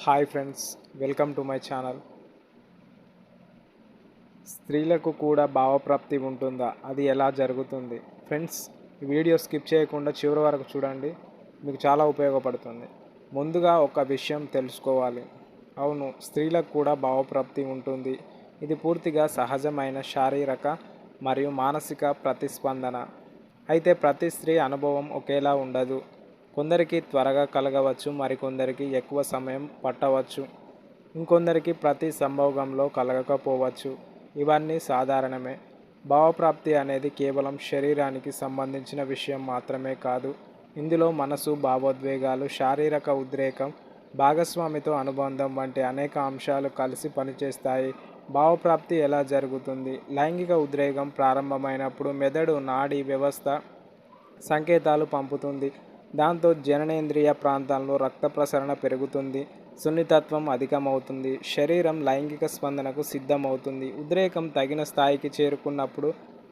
Hi friends, welcome to my channel. స్త్రీలకు కూడా భావప్రాప్తి ఉంటుందా? అది ఎలా జరుగుతుంది? ఫ్రెండ్స్, ఈ వీడియో స్కిప్ చేయకుండా చివరి వరకు చూడండి, మీకు చాలా ఉపయోగపడుతుంది. ముందుగా ఒక విషయం తెలుసుకోవాలి. అవును, స్త్రీలకు కూడా భావప్రాప్తి ఉంటుంది. ఇది పూర్తిగా సహజమైన శారీరక మరియు మానసిక ప్రతిస్పందన. అయితే ప్రతి స్త్రీ అనుభవం ఒకేలా ఉండదు. కొందరికి త్వరగా కలగవచ్చు, మరికొందరికి ఎక్కువ సమయం పట్టవచ్చు, ఇంకొందరికి ప్రతి సంభోగంలో కలగకపోవచ్చు. ఇవన్నీ సాధారణమే. భావప్రాప్తి అనేది కేవలం శరీరానికి సంబంధించిన విషయం మాత్రమే కాదు. ఇందులో మనసు, భావోద్వేగాలు, శారీరక ఉద్రేకం, భాగస్వామితో అనుబంధం వంటి అనేక అంశాలు కలిసి పనిచేస్తాయి. భావప్రాప్తి ఎలా జరుగుతుంది? లైంగిక ఉద్రేకం ప్రారంభమైనప్పుడు మెదడు నాడీ వ్యవస్థ సంకేతాలు పంపుతుంది. దాంతో జననేంద్రియ ప్రాంతాల్లో రక్త ప్రసరణ పెరుగుతుంది, సున్నితత్వం అధికమవుతుంది, శరీరం లైంగిక స్పందనకు సిద్ధమవుతుంది. ఉద్రేకం తగిన స్థాయికి చేరుకున్నప్పుడు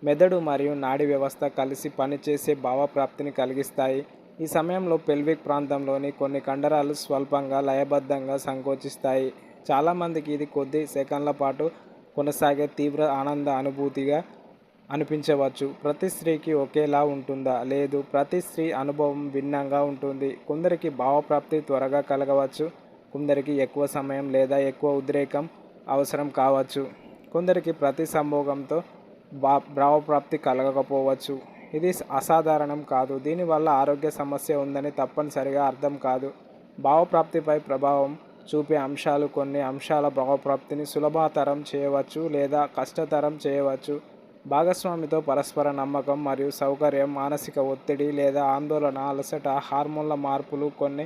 మెదడు మరియు నాడీ వ్యవస్థ కలిసి పనిచేసే భావప్రాప్తిని కలిగిస్తాయి. ఈ సమయంలో పెల్విక్ ప్రాంతంలోని కొన్ని కండరాలు స్వల్పంగా లయబద్ధంగా సంకోచిస్తాయి. చాలామందికి ఇది కొద్ది సెకన్ల పాటు కొనసాగే తీవ్ర ఆనంద అనుభూతిగా అనిపించవచ్చు. ప్రతి స్త్రీకి ఒకేలా ఉంటుందా? లేదు, ప్రతి స్త్రీ అనుభవం భిన్నంగా ఉంటుంది. కొందరికి భావప్రాప్తి త్వరగా కలగవచ్చు, కొందరికి ఎక్కువ సమయం లేదా ఎక్కువ ఉద్రేకం అవసరం కావచ్చు, కొందరికి ప్రతి సంభోగంతో భావప్రాప్తి కలగకపోవచ్చు. ఇది అసాధారణం కాదు. దీనివల్ల ఆరోగ్య సమస్య ఉందని తప్పనిసరిగా అర్థం కాదు. భావప్రాప్తిపై ప్రభావం చూపే అంశాలు. కొన్ని అంశాల భావప్రాప్తిని సులభతరం చేయవచ్చు లేదా కష్టతరం చేయవచ్చు. భాగస్వామితో పరస్పర నమ్మకం మరియు సౌకర్యం, మానసిక ఒత్తిడి లేదా ఆందోళన, అలసట, హార్మోన్ల మార్పులు, కొన్ని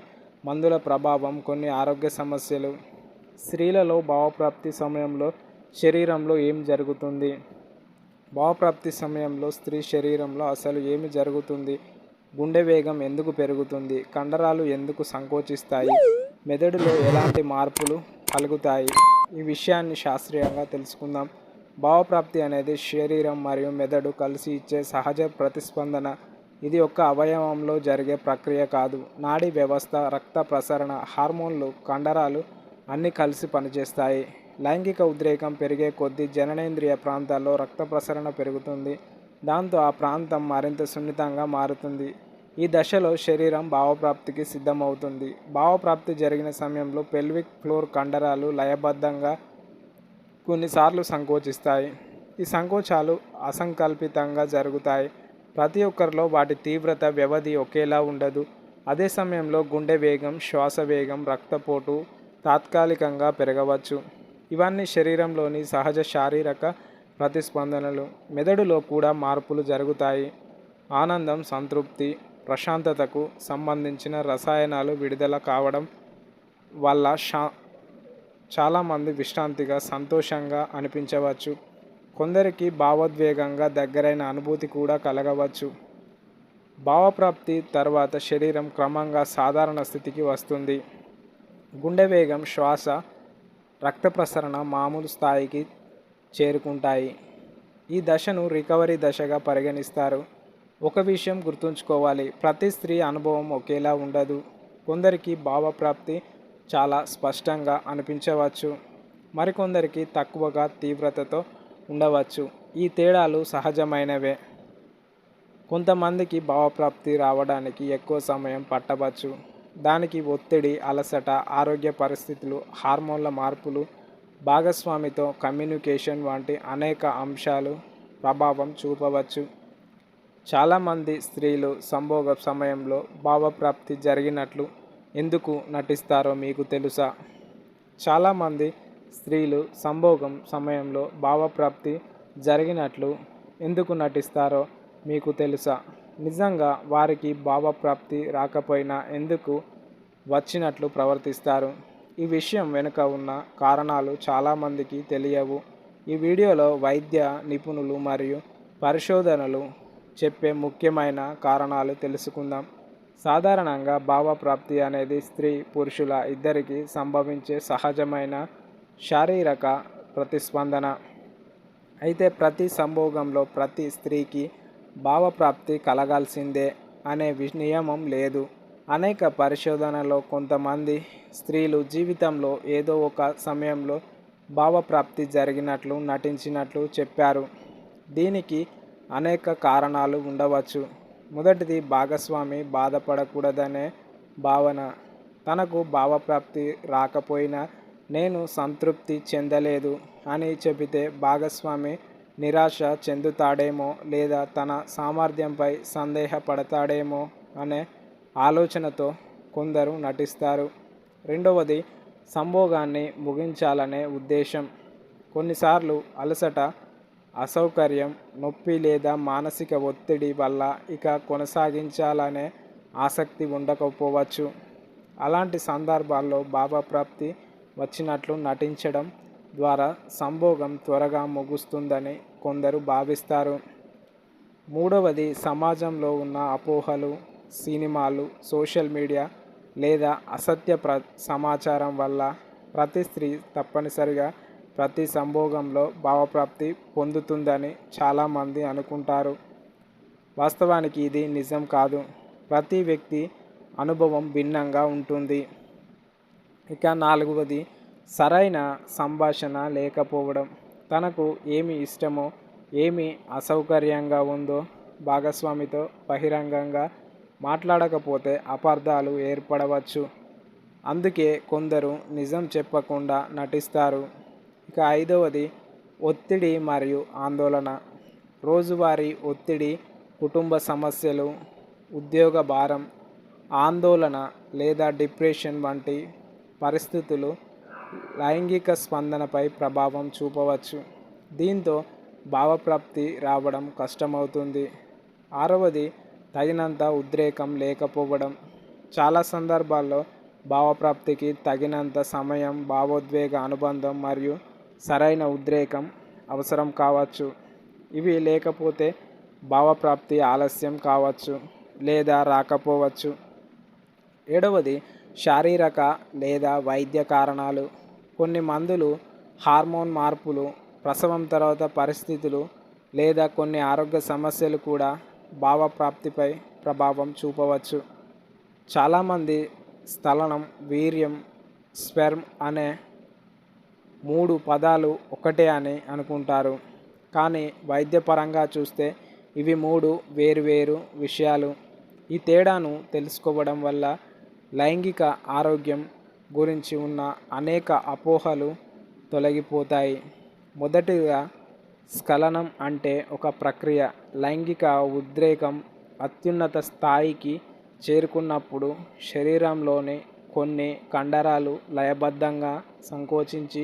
మందుల ప్రభావం, కొన్ని ఆరోగ్య సమస్యలు. స్త్రీలలో భావప్రాప్తి సమయంలో శరీరంలో ఏం జరుగుతుంది? భావప్రాప్తి సమయంలో స్త్రీ శరీరంలో అసలు ఏమి జరుగుతుంది? గుండె వేగం ఎందుకు పెరుగుతుంది? కండరాలు ఎందుకు సంకోచిస్తాయి? మెదడులో ఎలాంటి మార్పులు కలుగుతాయి? ఈ విషయాన్ని శాస్త్రీయంగా తెలుసుకుందాం. భావప్రాప్తి అనేది శరీరం మరియు మెదడు కలిసి ఇచ్చే సహజ ప్రతిస్పందన. ఇది ఒక్క అవయవంలో జరిగే ప్రక్రియ కాదు. నాడీ వ్యవస్థ, రక్త ప్రసరణ, హార్మోన్లు, కండరాలు అన్నీ కలిసి పనిచేస్తాయి. లైంగిక ఉద్రేకం పెరిగే కొద్దీ జననేంద్రియ ప్రాంతాల్లో రక్త ప్రసరణ పెరుగుతుంది. దాంతో ఆ ప్రాంతం మరింత సున్నితంగా మారుతుంది. ఈ దశలో శరీరం భావప్రాప్తికి సిద్ధమవుతుంది. భావప్రాప్తి జరిగిన సమయంలో పెల్విక్ ఫ్లోర్ కండరాలు లయబద్ధంగా కొన్నిసార్లు సంకోచిస్తాయి. ఈ సంకోచాలు అసంకల్పితంగా జరుగుతాయి. ప్రతి ఒక్కరిలో వాటి తీవ్రత, వ్యవధి ఒకేలా ఉండదు. అదే సమయంలో గుండె వేగం, శ్వాస వేగం, రక్తపోటు తాత్కాలికంగా పెరగవచ్చు. ఇవన్నీ శరీరంలోని సహజ శారీరక ప్రతిస్పందనలు. మెదడులో కూడా మార్పులు జరుగుతాయి. ఆనందం, సంతృప్తి, ప్రశాంతతకు సంబంధించిన రసాయనాలు విడుదల కావడం వల్ల చాలామంది విశ్రాంతిగా, సంతోషంగా అనిపించవచ్చు. కొందరికి భావోద్వేగంగా దగ్గరైన అనుభూతి కూడా కలగవచ్చు. భావప్రాప్తి తర్వాత శరీరం క్రమంగా సాధారణ స్థితికి వస్తుంది. గుండె వేగం, శ్వాస, రక్త ప్రసరణ మామూలు స్థాయికి చేరుకుంటాయి. ఈ దశను రికవరీ దశగా పరిగణిస్తారు. ఒక విషయం గుర్తుంచుకోవాలి, ప్రతి స్త్రీ అనుభవం ఒకేలా ఉండదు. కొందరికి భావప్రాప్తి చాలా స్పష్టంగా అనిపించవచ్చు, మరికొందరికి తక్కువగా తీవ్రతతో ఉండవచ్చు. ఈ తేడాలు సహజమైనవే. కొంతమందికి భావప్రాప్తి రావడానికి ఎక్కువ సమయం పట్టవచ్చు. దానికి ఒత్తిడి, అలసట, ఆరోగ్య పరిస్థితులు, హార్మోన్ల మార్పులు, భాగస్వామితో కమ్యూనికేషన్ వంటి అనేక అంశాలు ప్రభావం చూపవచ్చు. చాలామంది స్త్రీలు సంభోగ సమయంలో భావప్రాప్తి జరిగినట్లు ఎందుకు నటిస్తారో మీకు తెలుసా? చాలామంది స్త్రీలు సంభోగం సమయంలో భావప్రాప్తి జరిగినట్లు ఎందుకు నటిస్తారో మీకు తెలుసా? నిజంగా వారికి భావప్రాప్తి రాకపోయినా ఎందుకు వచ్చినట్లు ప్రవర్తిస్తారు? ఈ విషయం వెనుక ఉన్న కారణాలు చాలామందికి తెలియవు. ఈ వీడియోలో వైద్య నిపుణులు మరియు పరిశోధనలు చెప్పే ముఖ్యమైన కారణాలు తెలుసుకుందాం. సాధారణంగా భావప్రాప్తి అనేది స్త్రీ, పురుషుల ఇద్దరికీ సంభవించే సహజమైన శారీరక ప్రతిస్పందన. అయితే ప్రతి సంభోగంలో ప్రతి స్త్రీకి భావప్రాప్తి కలగాల్సిందే అనే నియమం లేదు. అనేక పరిశోధనలో కొంతమంది స్త్రీలు జీవితంలో ఏదో ఒక సమయంలో భావప్రాప్తి జరిగినట్లు నటించినట్లు చెప్పారు. దీనికి అనేక కారణాలు ఉండవచ్చు. మొదటిది, భాగస్వామి బాధపడకూడదనే భావన. తనకు భావప్రాప్తి రాకపోయినా నేను సంతృప్తి చెందలేదు అని చెబితే భాగస్వామి నిరాశ చెందుతాడేమో లేదా తన సామర్థ్యంపై సందేహపడతాడేమో అనే ఆలోచనతో కొందరు నటిస్తారు. రెండవది, సంభోగాన్ని ముగించాలనే ఉద్దేశం. కొన్నిసార్లు అలసట, అసౌకర్యం, నొప్పి లేదా మానసిక ఒత్తిడి వల్ల ఇక కొనసాగించాలనే ఆసక్తి ఉండకపోవచ్చు. అలాంటి సందర్భాల్లో భావప్రాప్తి వచ్చినట్లు నటించడం ద్వారా సంభోగం త్వరగా ముగుస్తుందని కొందరు భావిస్తారు. మూడవది, సమాజంలో ఉన్న అపోహలు, సినిమాలు, సోషల్ మీడియా లేదా అసత్య సమాచారం వల్ల ప్రతి స్త్రీ తప్పనిసరిగా ప్రతి సంభోగంలో భావప్రాప్తి పొందుతుందని చాలామంది అనుకుంటారు. వాస్తవానికి ఇది నిజం కాదు. ప్రతి వ్యక్తి అనుభవం భిన్నంగా ఉంటుంది. ఇక నాలుగవది, సరైన సంభాషణ లేకపోవడం. తనకు ఏమి ఇష్టమో, ఏమి అసౌకర్యంగా ఉందో భాగస్వామితో బహిరంగంగా మాట్లాడకపోతే అపార్థాలు ఏర్పడవచ్చు. అందుకే కొందరు నిజం చెప్పకుండా నటిస్తారు. ఇక ఐదవది, ఒత్తిడి మరియు ఆందోళన. రోజువారీ ఒత్తిడి, కుటుంబ సమస్యలు, ఉద్యోగ భారం, ఆందోళన లేదా డిప్రెషన్ వంటి పరిస్థితులు లైంగిక స్పందనపై ప్రభావం చూపవచ్చు. దీంతో భావప్రాప్తి రావడం కష్టమవుతుంది. ఆరవది, తగినంత ఉద్రేకం లేకపోవడం. చాలా సందర్భాల్లో భావప్రాప్తికి తగినంత సమయం, భావోద్వేగ అనుబంధం మరియు సరైన ఉద్రేకం అవసరం కావచ్చు. ఇవి లేకపోతే భావప్రాప్తి ఆలస్యం కావచ్చు లేదా రాకపోవచ్చు. ఏడవది, శారీరక లేదా వైద్య కారణాలు. కొన్ని మందులు, హార్మోన్ మార్పులు, ప్రసవం తర్వాత పరిస్థితులు లేదా కొన్ని ఆరోగ్య సమస్యలు కూడా భావప్రాప్తిపై ప్రభావం చూపవచ్చు. చాలామంది స్థలనం, వీర్యం, స్పెర్మ్ అనే 3 పదాలు ఒకటే అని అనుకుంటారు. కానీ వైద్యపరంగా చూస్తే ఇవి 3 వేరువేరు విషయాలు. ఈ తేడాను తెలుసుకోవడం వల్ల లైంగిక ఆరోగ్యం గురించి ఉన్న అనేక అపోహలు తొలగిపోతాయి. మొదటిగా, స్ఖలనం అంటే ఒక ప్రక్రియ. లైంగిక ఉద్రేకం అత్యున్నత స్థాయికి చేరుకున్నప్పుడు శరీరంలోని కొన్ని కండరాలు లయబద్ధంగా సంకోచించి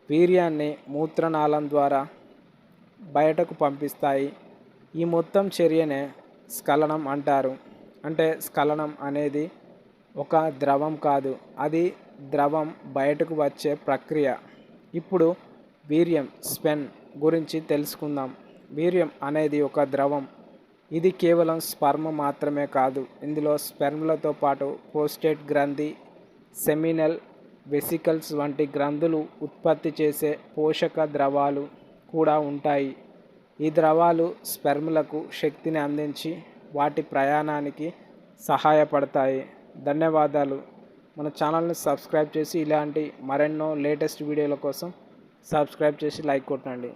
వీర్యాన్ని మూత్రనాళం ద్వారా బయటకు పంపిస్తాయి. ఈ మొత్తం చర్యనే స్ఖలనం అంటారు. అంటే స్ఖలనం అనేది ఒక ద్రవం కాదు, అది ద్రవం బయటకు వచ్చే ప్రక్రియ. ఇప్పుడు వీర్యం, స్పెర్మ్ గురించి తెలుసుకుందాం. వీర్యం అనేది ఒక ద్రవం. ఇది కేవలం స్పర్మ్ మాత్రమే కాదు. ఇందులో స్పెర్మ్లతో పాటు ప్రోస్టేట్ గ్రంథి, సెమినల్ వెసికల్స్ వంటి గ్రంథులు ఉత్పత్తి చేసే పోషక ద్రవాలు కూడా ఉంటాయి. ఈ ద్రవాలు స్పెర్మ్లకు శక్తిని అందించి వాటి ప్రయాణానికి సహాయపడతాయి. ధన్యవాదాలు. మన ఛానల్ని సబ్స్క్రైబ్ చేసి ఇలాంటి మరెన్నో లేటెస్ట్ వీడియోల కోసం సబ్స్క్రైబ్ చేసి లైక్ కొట్టండి.